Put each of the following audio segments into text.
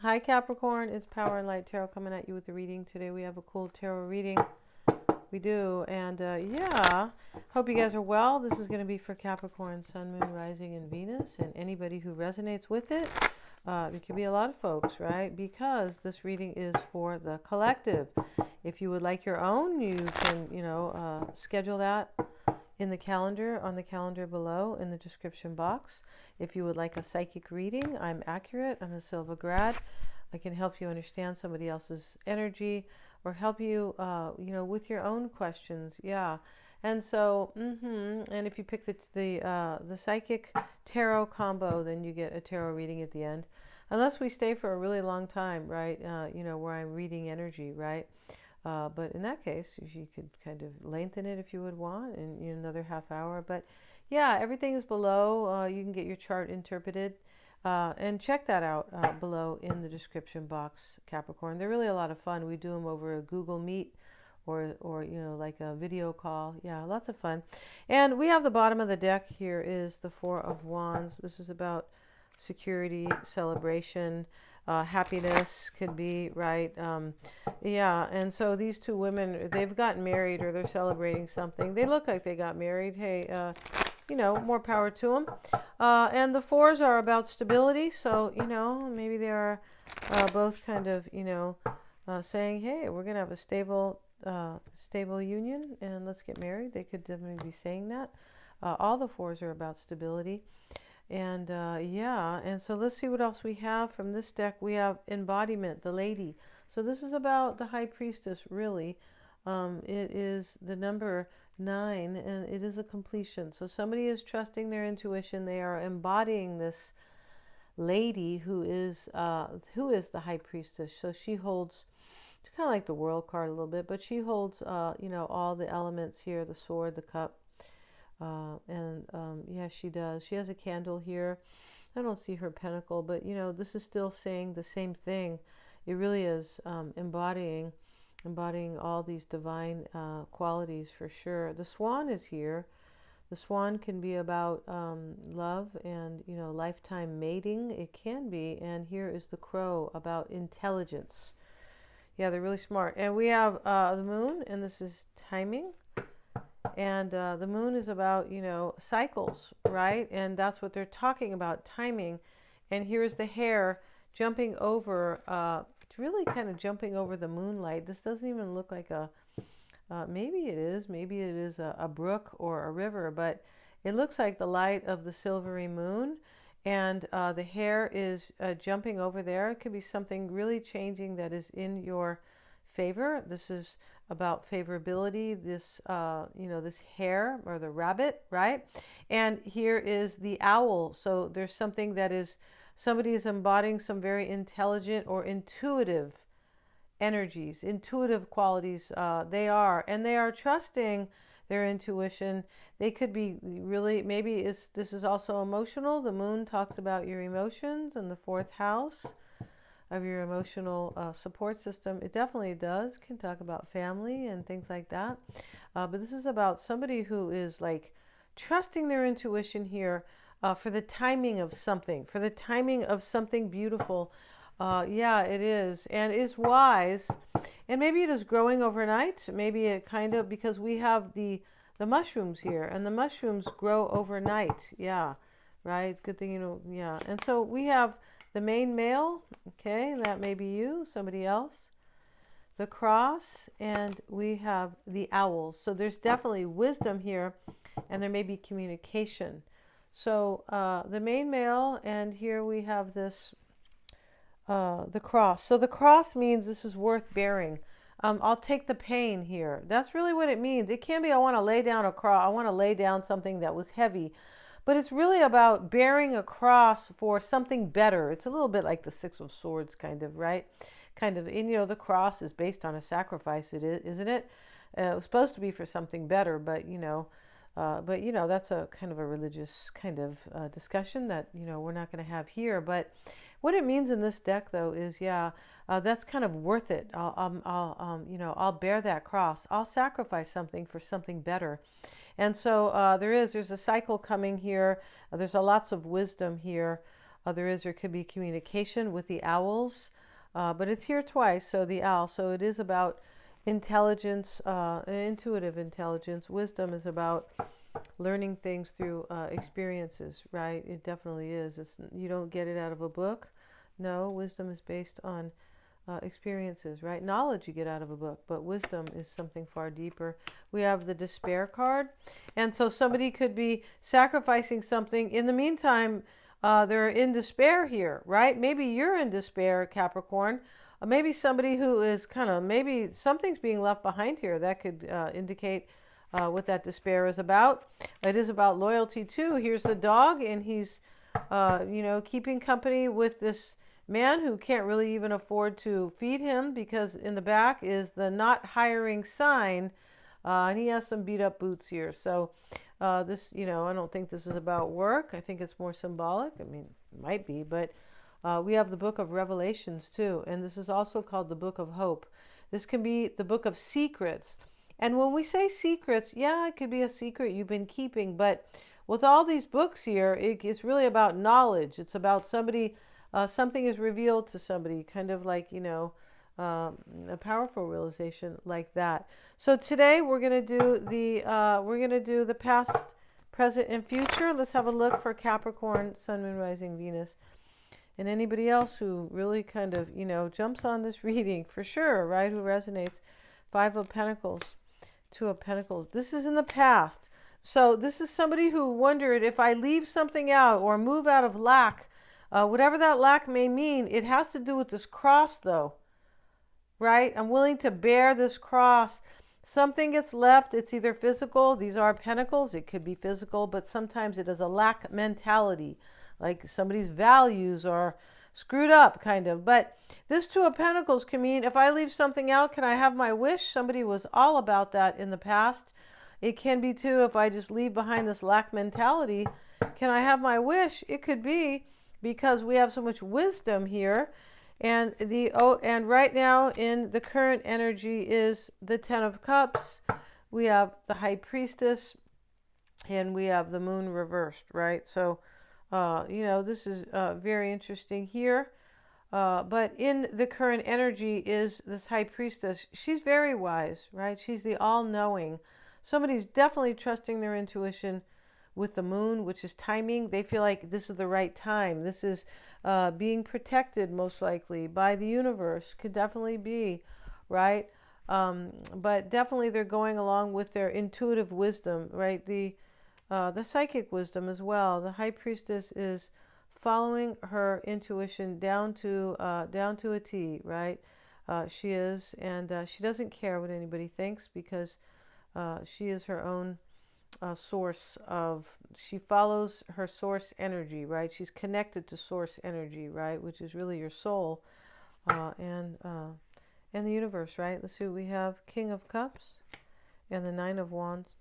Hi Capricorn, it's Power and Light Tarot coming at you with the reading. Today we have a cool tarot reading. We do, and yeah, hope you guys are well. This is going to be for Capricorn, Sun, Moon, Rising, and Venus, and anybody who resonates with it. It could be a lot of folks, right? Because this reading is for the collective. If you would like your own, you can, schedule that in the calendar, on the calendar below in the description box. If you would like a psychic reading, I'm accurate. I'm a Silva grad. I can help you understand somebody else's energy or help you, with your own questions. Yeah. And so, and if you pick the psychic tarot combo, then you get a tarot reading at the end. Unless we stay for a really long time, right? Where I'm reading energy, right? But in that case, you could kind of lengthen it if you would want, in another half hour. But yeah, everything is below. You can get your chart interpreted, and check that out below in the description box, Capricorn. They're really a lot of fun. We do them over a Google Meet or like a video call. Yeah, lots of fun. And we have the bottom of the deck here is the Four of Wands. This is about security, celebration, happiness could be, right? Yeah, and so these two women, they've gotten married or they're celebrating something. They look like they got married. Hey, more power to them. And the fours are about stability, so, maybe they are both kind of, saying, hey, we're going to have a stable union and let's get married. They could definitely be saying that. All the fours are about stability. And yeah, and so let's see what else we have from this deck. We have embodiment, the lady. So this is about the high priestess, really. It is the number 9, and it is a completion. So somebody is trusting their intuition. They are embodying this lady who is the high priestess. So she holds, it's kind of like the world card a little bit, but she holds, all the elements here, the sword, the cup. Yeah, she does. She has a candle here. I don't see her pentacle, but this is still saying the same thing. It really is embodying all these divine qualities for sure. The swan is here. The swan can be about love and lifetime mating. It can be. And here is the crow, about intelligence. Yeah, they're really smart. And we have the moon, and this is timing. And the moon is about, cycles, right? And that's what they're talking about, timing. And here's the hare jumping over, it's really kind of jumping over the moonlight. This doesn't even look like maybe it is a brook or a river, but it looks like the light of the silvery moon. And the hare is jumping over there. It could be something really changing that is in your favor. This is about favorability, this this hare or the rabbit, right? And here is the owl. So there's something that is, somebody is embodying some very intelligent or intuitive energies, intuitive qualities. They are trusting their intuition. They could be really, maybe this is also emotional. The moon talks about your emotions in the 4th house of your emotional support system. It definitely does. Can talk about family and things like that. But this is about somebody who is like trusting their intuition here for the timing of something, beautiful. Yeah, it is. And is wise. And maybe it is growing overnight. Maybe it kind of, because we have the mushrooms here, and the mushrooms grow overnight. Yeah, right. It's a good thing, yeah. And so we have the main male, okay, that may be you, somebody else. The cross, and we have the owls. So there's definitely wisdom here, and there may be communication. So the main male, and here we have this, the cross. So the cross means this is worth bearing. I'll take the pain here. That's really what it means. It can be, I want to lay down a cross. I want to lay down something that was heavy. But it's really about bearing a cross for something better. It's a little bit like the 6 of Swords, kind of, right? Kind of, and the cross is based on a sacrifice, isn't it? It was supposed to be for something better, but that's a kind of a religious kind of discussion that we're not going to have here. But what it means in this deck, though, is that's kind of worth it. I'll bear that cross. I'll sacrifice something for something better. And so there's a cycle coming here. There's lots of wisdom here. There could be communication with the owls. but it's here twice, so the owl. So it is about intelligence, intuitive intelligence. Wisdom is about learning things through experiences, right? It definitely is. You don't get it out of a book. No, wisdom is based on experiences, right? Knowledge you get out of a book, but wisdom is something far deeper. We have the despair card, and so somebody could be sacrificing something. In the meantime, they're in despair here, right? Maybe you're in despair, Capricorn. Maybe somebody who is maybe something's being left behind here. That could indicate what that despair is about. It is about loyalty too. Here's the dog, and he's, keeping company with this man who can't really even afford to feed him, because in the back is the not hiring sign, and he has some beat up boots here. So this, I don't think this is about work. I think it's more symbolic. I mean, it might be, but we have the book of Revelations too, and this is also called the book of hope. This can be the book of secrets. And when we say secrets, yeah, it could be a secret you've been keeping, but with all these books here, it's really about knowledge. It's about somebody, something is revealed to somebody, kind of like, a powerful realization like that. So today we're going to do the past, present, and future. Let's have a look for Capricorn, Sun, Moon, Rising, Venus, and anybody else who really kind of, jumps on this reading for sure, right? Who resonates. 5 of Pentacles, 2 of Pentacles. This is in the past. So this is somebody who wondered, if I leave something out or move out of lack, whatever that lack may mean, it has to do with this cross though, right? I'm willing to bear this cross. Something gets left. It's either physical. These are Pentacles. It could be physical, but sometimes it is a lack mentality. Like somebody's values are screwed up, kind of. But this 2 of Pentacles can mean, if I leave something out, can I have my wish? Somebody was all about that in the past. It can be too, if I just leave behind this lack mentality, can I have my wish? It could be, because we have so much wisdom here. And and right now in the current energy is the 10 of Cups. We have the High Priestess, and we have the Moon reversed, right? So this is very interesting here. But in the current energy is this High Priestess. She's very wise, right? She's the all-knowing. Somebody's definitely trusting their intuition with the Moon, which is timing. They feel like this is the right time. This is being protected, most likely, by the universe. Could definitely be, right? But definitely they're going along with their intuitive wisdom, right? The psychic wisdom as well. The High Priestess is following her intuition down to a T, right? She is, and she doesn't care what anybody thinks, because she is her own source of. She follows her source energy, right? She's connected to source energy, right? Which is really your soul, and the universe, right? Let's see what we have. King of Cups and the 9 of Wands.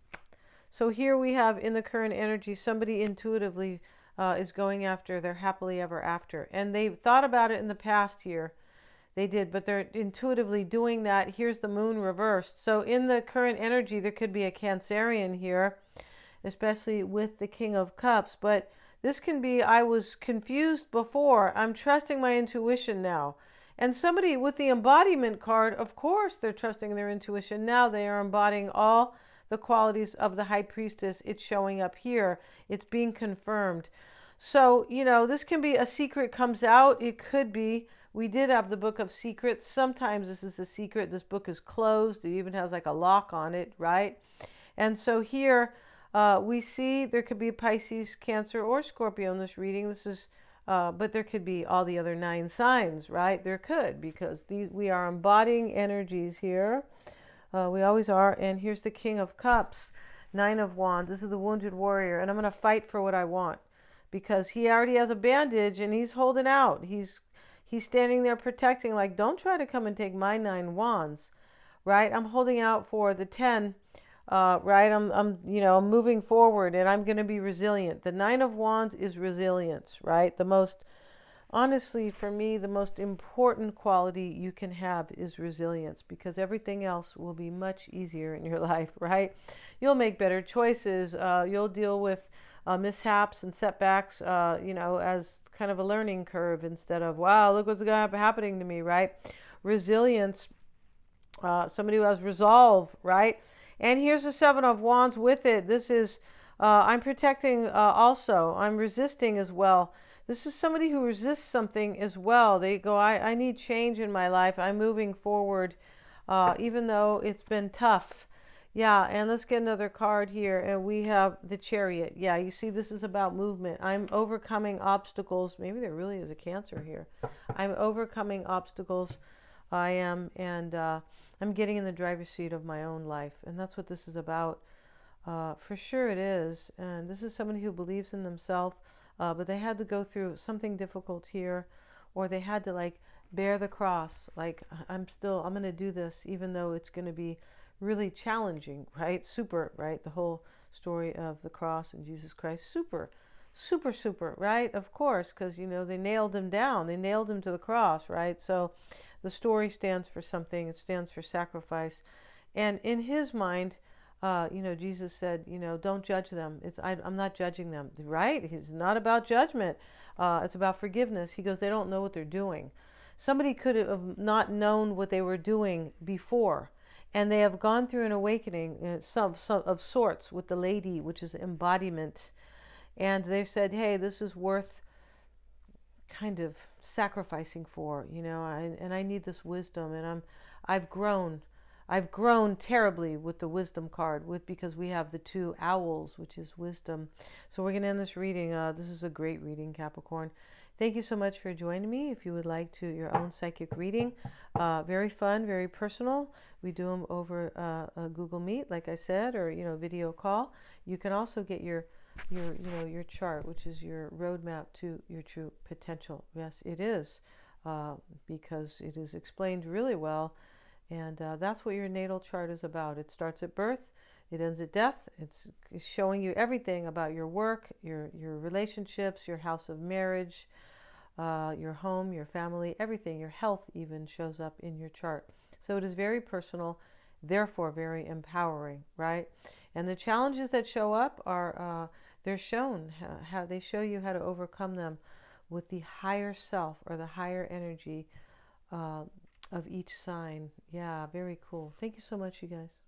So here we have, in the current energy, somebody intuitively is going after their happily ever after. And they've thought about it in the past here. They did, but they're intuitively doing that. Here's the Moon reversed. So in the current energy, there could be a Cancerian here, especially with the King of Cups. But this can be, I was confused before. I'm trusting my intuition now. And somebody with the embodiment card, of course, they're trusting their intuition. Now they are embodying all the qualities of the High Priestess. It's showing up here. It's being confirmed. So, this can be a secret comes out. It could be, we did have the Book of Secrets. Sometimes this is a secret. This book is closed. It even has like a lock on it, right? And so here we see there could be Pisces, Cancer, or Scorpio in this reading. This is, but there could be all the other 9 signs, right? There could, because we are embodying energies here. We always are. And here's the King of Cups, 9 of Wands. This is the wounded warrior. And I'm going to fight for what I want, because he already has a bandage and he's holding out. He's standing there protecting, like, don't try to come and take my 9 wands, right? I'm holding out for the 10, right? I'm moving forward, and I'm going to be resilient. The 9 of Wands is resilience, right? Honestly, for me, the most important quality you can have is resilience, because everything else will be much easier in your life, right? You'll make better choices. You'll deal with mishaps and setbacks, as kind of a learning curve instead of, wow, look what's happening to me, right? Resilience, somebody who has resolve, right? And here's the Seven of Wands with it. This is, I'm protecting also. I'm resisting as well. This is somebody who resists something as well. They go, I need change in my life. I'm moving forward, even though it's been tough. Yeah, and let's get another card here. And we have the Chariot. Yeah, you see, this is about movement. I'm overcoming obstacles. Maybe there really is a Cancer here. I'm overcoming obstacles. I am, and I'm getting in the driver's seat of my own life. And that's what this is about. For sure it is. And this is somebody who believes in themselves, but they had to go through something difficult here, or they had to like bear the cross. Like, I'm going to do this, even though it's going to be really challenging, right? Super, right? The whole story of the cross and Jesus Christ, super, super, super, right? Of course, because, they nailed him down. They nailed him to the cross, right? So the story stands for something. It stands for sacrifice. And in his mind, Jesus said, don't judge them. I'm not judging them, right? It's not about judgment. It's about forgiveness. He goes, they don't know what they're doing. Somebody could have not known what they were doing before, and they have gone through an awakening, some of sorts, with the lady, which is embodiment. And they've said, hey, this is worth kind of sacrificing for, and I need this wisdom, and I've grown. I've grown terribly with the wisdom card, because we have the two owls, which is wisdom. So we're going to end this reading. This is a great reading, Capricorn. Thank you so much for joining me. If you would like to your own psychic reading, very fun, very personal. We do them over a Google Meet, like I said, or video call. You can also get your chart, which is your roadmap to your true potential. Yes, it is, because it is explained really well. And that's what your natal chart is about. It starts at birth, it ends at death. It's showing you everything about your work, your relationships, your house of marriage, your home, your family, everything. Your health even shows up in your chart. So it is very personal, therefore very empowering, right? And the challenges that show up are, they're shown, how they show you how to overcome them with the higher self, or the higher energy of each sign. Yeah, very cool. Thank you so much, you guys.